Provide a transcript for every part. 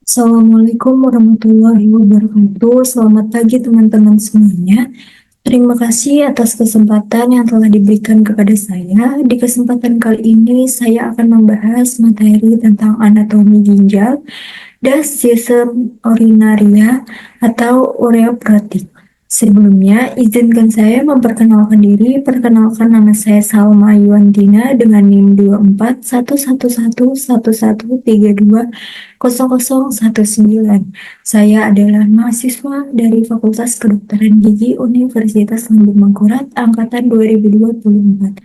Assalamualaikum warahmatullahi wabarakatuh. Selamat pagi teman-teman semuanya. Terima kasih atas kesempatan yang telah diberikan kepada saya. Di kesempatan kali ini saya akan membahas materi tentang anatomi ginjal dan sistem urinaria atau ureopratik. Sebelumnya, izinkan saya memperkenalkan diri. Perkenalkan, nama saya Salma Yuantina dengan NIM 241111320019. Saya adalah mahasiswa dari Fakultas Kedokteran Gigi Universitas Lambung Mangkurat angkatan 2024.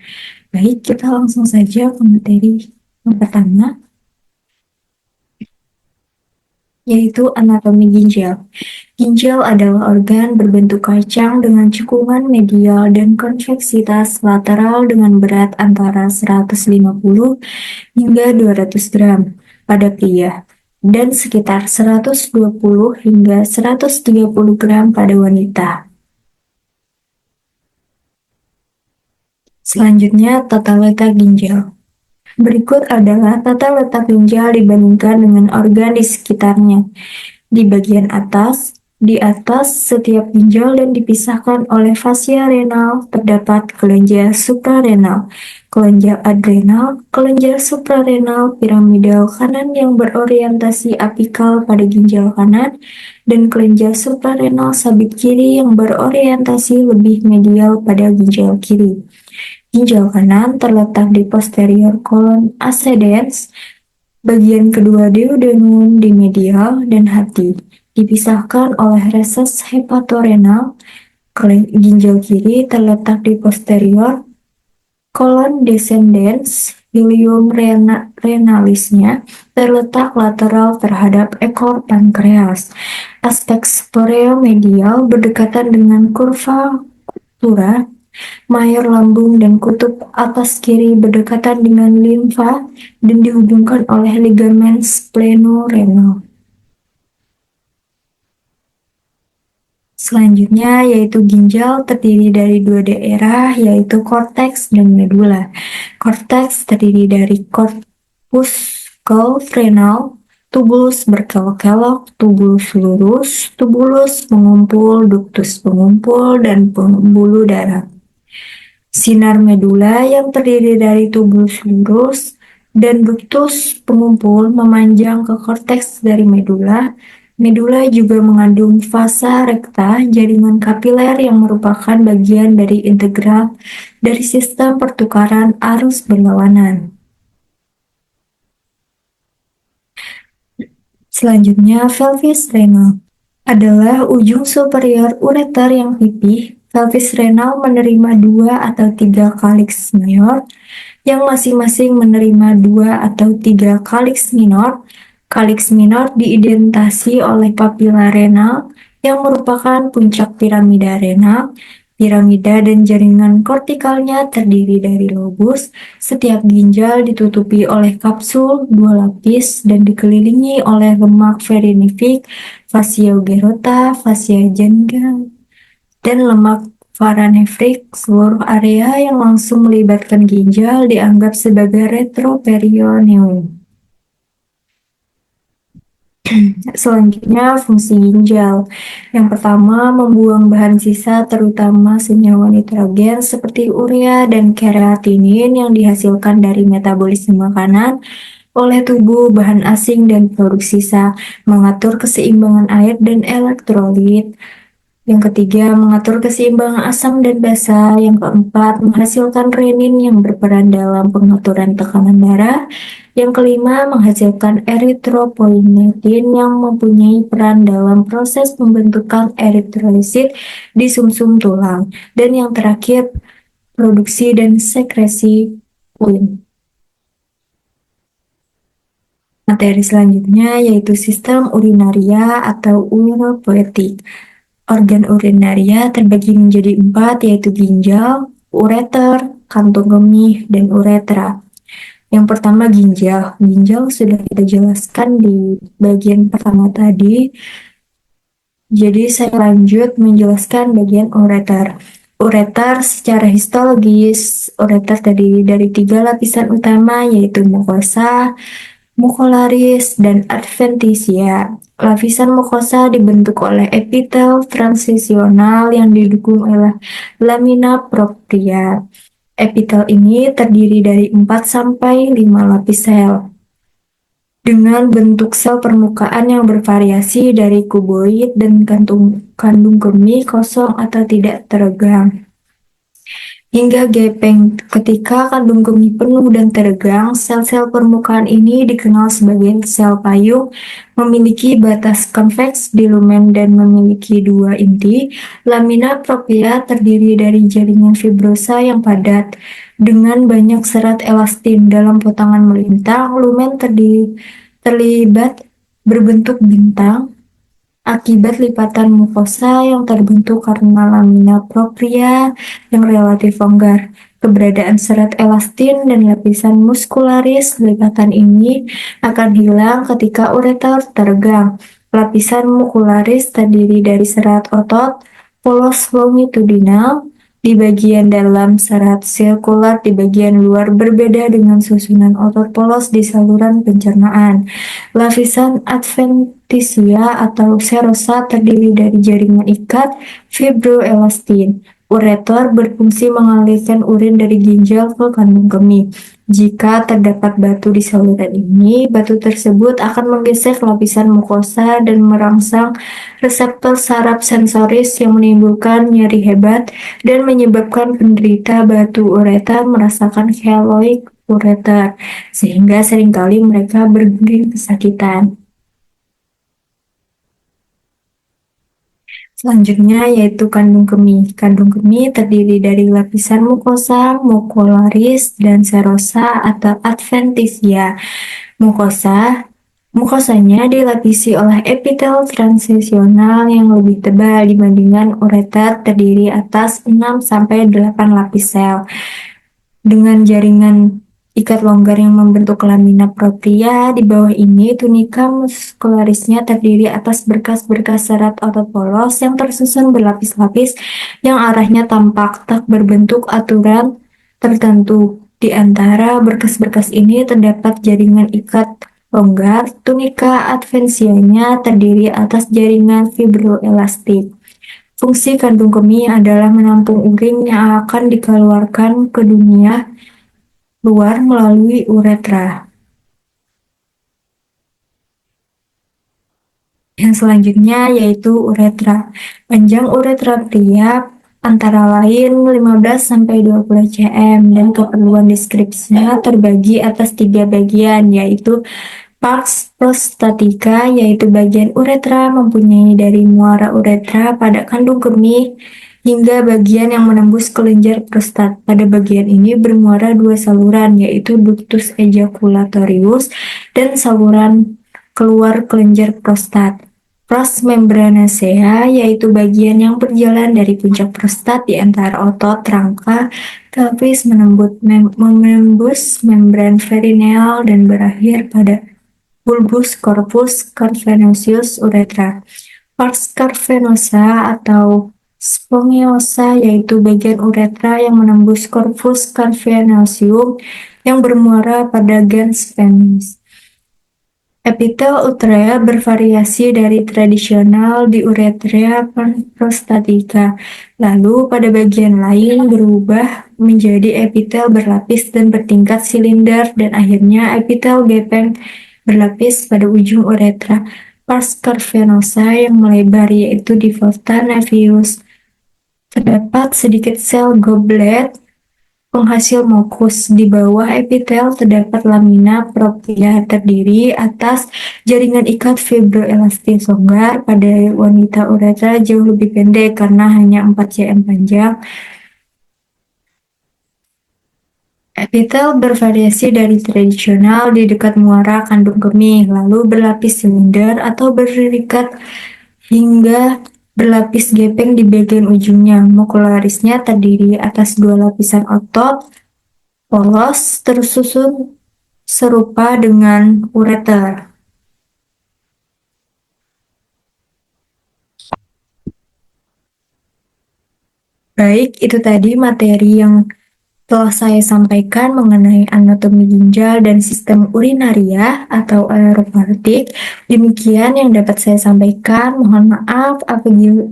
Baik, kita langsung saja ke materi yang pertama, yaitu anatomi ginjal. Ginjal adalah organ berbentuk kacang dengan cekungan medial dan konveksitas lateral dengan berat antara 150 hingga 200 gram pada pria dan sekitar 120 hingga 130 gram pada wanita. Selanjutnya, tata letak ginjal. Berikut adalah tata letak ginjal dibandingkan dengan organ di sekitarnya. Di bagian atas setiap ginjal dan dipisahkan oleh fascia renal terdapat kelenjar suprarenal, kelenjar adrenal, kelenjar suprarenal piramidal kanan yang berorientasi apikal pada ginjal kanan, dan kelenjar suprarenal sabit kiri yang berorientasi lebih medial pada ginjal kiri. Ginjal kanan terletak di posterior colon ascendens, bagian kedua duodenum di medial dan hati, dipisahkan oleh reses hepatorenal. Ginjal kiri terletak di posterior colon descendens, ileum renalisnya terletak lateral terhadap ekor pankreas. Aspek sporeomedial berdekatan dengan kurva tura mayor lambung dan kutub atas kiri berdekatan dengan limfa dan dihubungkan oleh ligamen splenorenal. Selanjutnya yaitu ginjal terdiri dari dua daerah, yaitu korteks dan medula. Korteks terdiri dari corpuscle renal, tubulus berkelok-kelok, tubulus lurus, tubulus pengumpul, ductus pengumpul, dan pembuluh darah. Sinar medula yang terdiri dari tubulus lurus dan ductus pengumpul memanjang ke korteks dari medula. Medula juga mengandung vasa recta, jaringan kapiler yang merupakan bagian dari integral dari sistem pertukaran arus berlawanan. Selanjutnya, pelvis renal adalah ujung superior ureter yang pipih. Pelvis renal menerima 2 atau 3 calyx mayor yang masing-masing menerima 2 atau 3 calyx minor. Calyx minor diidentasi oleh papilla renal yang merupakan puncak piramida renal. Piramida dan jaringan kortikalnya terdiri dari lobus. Setiap ginjal ditutupi oleh kapsul 2 lapis dan dikelilingi oleh lemak verinifik, fascia gerota, fascia jangga, dan lemak paranefrik. Seluruh area yang langsung melibatkan ginjal dianggap sebagai retroperitoneum. Selanjutnya, fungsi ginjal. Yang pertama, membuang bahan sisa terutama senyawa nitrogen seperti urea dan kreatinin yang dihasilkan dari metabolisme makanan oleh tubuh, bahan asing dan produk sisa, mengatur keseimbangan air dan elektrolit. Yang ketiga, mengatur keseimbangan asam dan basa. Yang keempat, menghasilkan renin yang berperan dalam pengaturan tekanan darah. Yang kelima, menghasilkan eritropoietin yang mempunyai peran dalam proses pembentukan eritrolisit di sumsum tulang. Dan yang terakhir, produksi dan sekresi urin. Materi selanjutnya yaitu sistem urinaria atau ureopoietik. Organ urinaria terbagi menjadi 4, yaitu ginjal, ureter, kantung kemih, dan uretra. Yang pertama ginjal. Ginjal sudah kita jelaskan di bagian pertama tadi. Jadi saya lanjut menjelaskan bagian ureter. Ureter secara histologis, ureter terdiri dari 3 lapisan utama, yaitu mukosa, Mucolaris dan adventitia. Lapisan mukosa dibentuk oleh epitel transisional yang didukung oleh lamina propria. Epitel ini terdiri dari 4 sampai 5 lapis sel dengan bentuk sel permukaan yang bervariasi dari kuboid dan kandung kemih kosong atau tidak teregang hingga gepeng. Ketika kandung kemih penuh dan teregang, sel-sel permukaan ini dikenal sebagai sel payung, memiliki batas konveks di lumen dan memiliki dua inti. Lamina propria terdiri dari jaringan fibrosa yang padat dengan banyak serat elastin dalam potongan melintang. Lumen terlibat berbentuk bintang akibat lipatan mukosa yang terbentuk karena lamina propria yang relatif longgar. Keberadaan serat elastin dan lapisan muskularis lipatan ini akan hilang ketika ureter teregang. Lapisan muscularis terdiri dari serat otot, polos longitudinal di bagian dalam, serat sirkular di bagian luar, berbeda dengan susunan otot polos di saluran pencernaan. Lapisan adventisia atau serosa terdiri dari jaringan ikat fibroelastin. Ureter berfungsi mengalirkan urin dari ginjal ke kandung kemih. Jika terdapat batu di saluran ini, batu tersebut akan menggesek lapisan mukosa dan merangsang reseptor saraf sensoris yang menimbulkan nyeri hebat dan menyebabkan penderita batu ureter merasakan keloid ureter, sehingga seringkali mereka berguling kesakitan. Selanjutnya yaitu kandung kemih. Kandung kemih terdiri dari lapisan mukosa, mucolaris, dan serosa atau adventisia. Mukosanya dilapisi oleh epitel transisional yang lebih tebal dibandingkan ureter, terdiri atas 6 sampai 8 lapis sel dengan jaringan ikat longgar yang membentuk lamina propria. Di bawah ini, tunika muskularisnya terdiri atas berkas-berkas serat otot polos yang tersusun berlapis-lapis yang arahnya tampak tak berbentuk aturan tertentu. Di antara berkas-berkas ini terdapat jaringan ikat longgar. Tunika advensianya terdiri atas jaringan fibroelastik. Fungsi kandung kemih adalah menampung urin yang akan dikeluarkan ke dunia luar melalui uretra. Yang selanjutnya yaitu uretra. Panjang uretra pria antara lain 15-20 cm dan keperluan deskripsinya terbagi atas 3 bagian, yaitu pars prostatica, yaitu bagian uretra mempunyai dari muara uretra pada kandung kemih hingga bagian yang menembus kelenjar prostat. Pada bagian ini bermuara dua saluran, yaitu ductus ejaculatorius dan saluran keluar kelenjar prostat. Pros membranacea, yaitu bagian yang berjalan dari puncak prostat di antara otot rangka pelvis menembus membran perineal dan berakhir pada bulbus corpus cavernosus uretra. Pars cavernosa atau spongiosa, yaitu bagian uretra yang menembus corpus cavernosum yang bermuara pada glans penis. Epitel utrea bervariasi dari tradisional di uretra prostatica, lalu pada bagian lain berubah menjadi epitel berlapis dan bertingkat silinder, dan akhirnya epitel gepeng berlapis pada ujung uretra. Pars cavernosa yang melebar, yaitu di volta nevius. Terdapat sedikit sel goblet penghasil mukus. Di bawah epitel terdapat lamina propria terdiri atas jaringan ikat fibroelastis longgar. Pada wanita uretra jauh lebih pendek karena hanya 4 cm panjang. Epitel bervariasi dari tradisional di dekat muara kandung kemih, lalu berlapis silinder atau berikat hingga berlapis gepeng di bagian ujungnya. Mucolarisnya terdiri atas dua lapisan otot polos tersusun serupa dengan ureter. Baik, itu tadi materi yang Telah saya sampaikan mengenai anatomi ginjal dan sistem urinaria atau aeroparetik. Demikian yang dapat saya sampaikan. Mohon maaf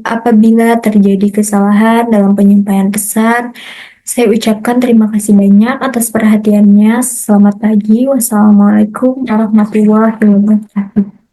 apabila terjadi kesalahan dalam penyampaian pesan. Saya ucapkan terima kasih banyak atas perhatiannya. Selamat pagi. Wassalamualaikum warahmatullahi wabarakatuh.